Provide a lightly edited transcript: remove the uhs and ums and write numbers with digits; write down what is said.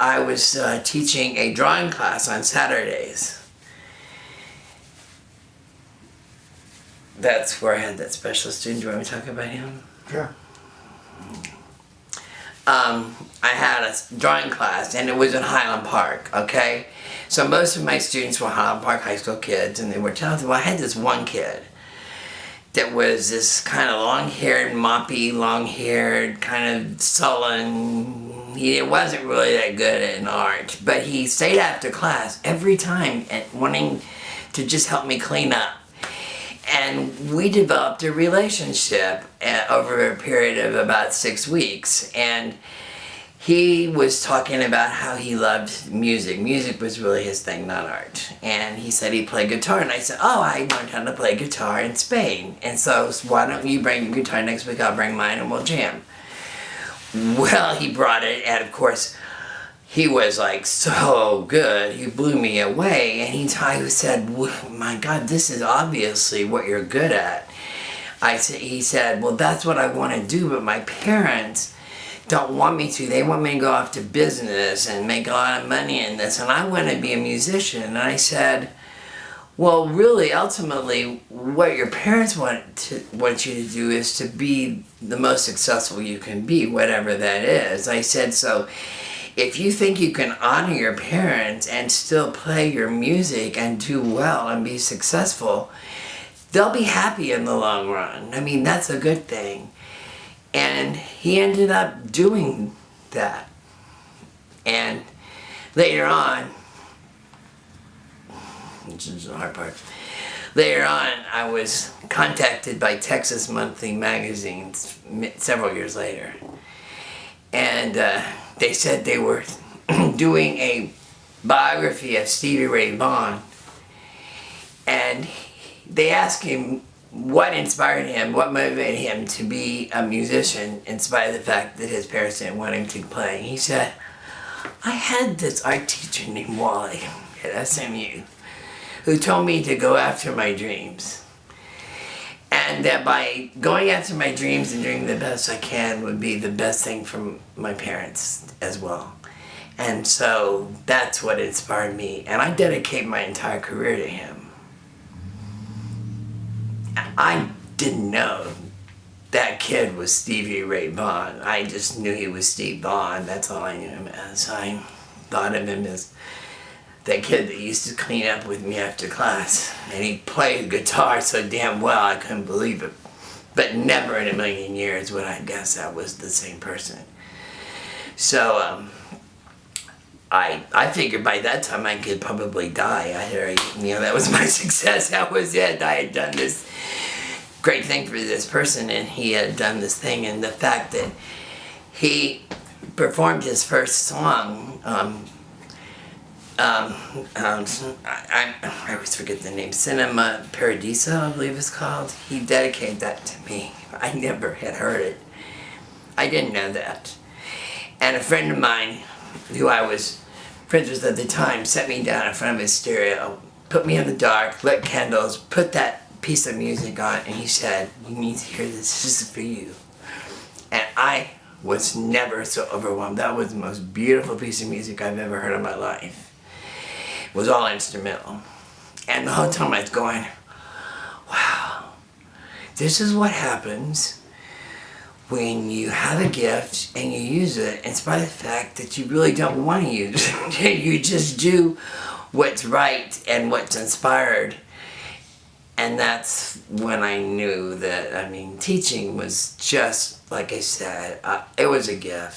I was teaching a drawing class on Saturdays. That's where I had that special student. Do you want me to talk about him? Sure. I had a drawing class, and it was in Highland Park, okay? So most of my students were Highland Park high school kids, and they were talented. Well, I had this one kid that was this kind of long-haired, moppy, long-haired, kind of sullen. He wasn't really that good at art, but he stayed after class every time and wanting to just help me clean up. And we developed a relationship over a period of about 6 weeks. And he was talking about how he loved music. Music was really his thing, not art. And he said he played guitar. And I said, oh, I learned how to play guitar in Spain. And so why don't you bring your guitar next week? I'll bring mine and we'll jam. Well, he brought it, and of course, he was like so good. He blew me away, and he said, my God, this is obviously what you're good at. He said, well, that's what I want to do, but my parents don't want me to. They want me to go off to business and make a lot of money in this, and I want to be a musician. And I said, well, really, ultimately, what your parents want you to do is to be the most successful you can be, whatever that is. I said, so if you think you can honor your parents and still play your music and do well and be successful, they'll be happy in the long run. I mean, that's a good thing. And he ended up doing that. And later on, which is the hard part, later on I was contacted by Texas Monthly Magazine several years later. And they said they were doing a biography of Stevie Ray Vaughan. And they asked him what inspired him, what motivated him to be a musician in spite of the fact that his parents didn't want him to play. He said, I had this art teacher named Wally at SMU who told me to go after my dreams. And that by going after my dreams and doing the best I can would be the best thing for my parents as well. And so that's what inspired me. And I dedicate my entire career to him. I didn't know that kid was Stevie Ray Vaughan. I just knew he was Steve Vaughan. That's all I knew him as. I thought of him as that kid that used to clean up with me after class. And he played guitar so damn well I couldn't believe it. But never in a million years would I guess I was the same person. So I figured by that time I could probably die. That was my success. That was it. I had done this great thing for this person, and he had done this thing. And the fact that he performed his first song, I always forget the name, Cinema Paradiso, I believe it's called. He dedicated that to me. I never had heard it. I didn't know that. And a friend of mine, who I was friends with at the time, set me down in front of his stereo, put me in the dark, lit candles, put that piece of music on, and he said, you need to hear this. This is for you. And I was never so overwhelmed. That was the most beautiful piece of music I've ever heard in my life. It was all instrumental. And the whole time I was going, wow, this is what happens when you have a gift and you use it in spite of the fact that you really don't want to use it. You just do what's right and what's inspired. And that's when I knew that, teaching was just, like I said, it was a gift.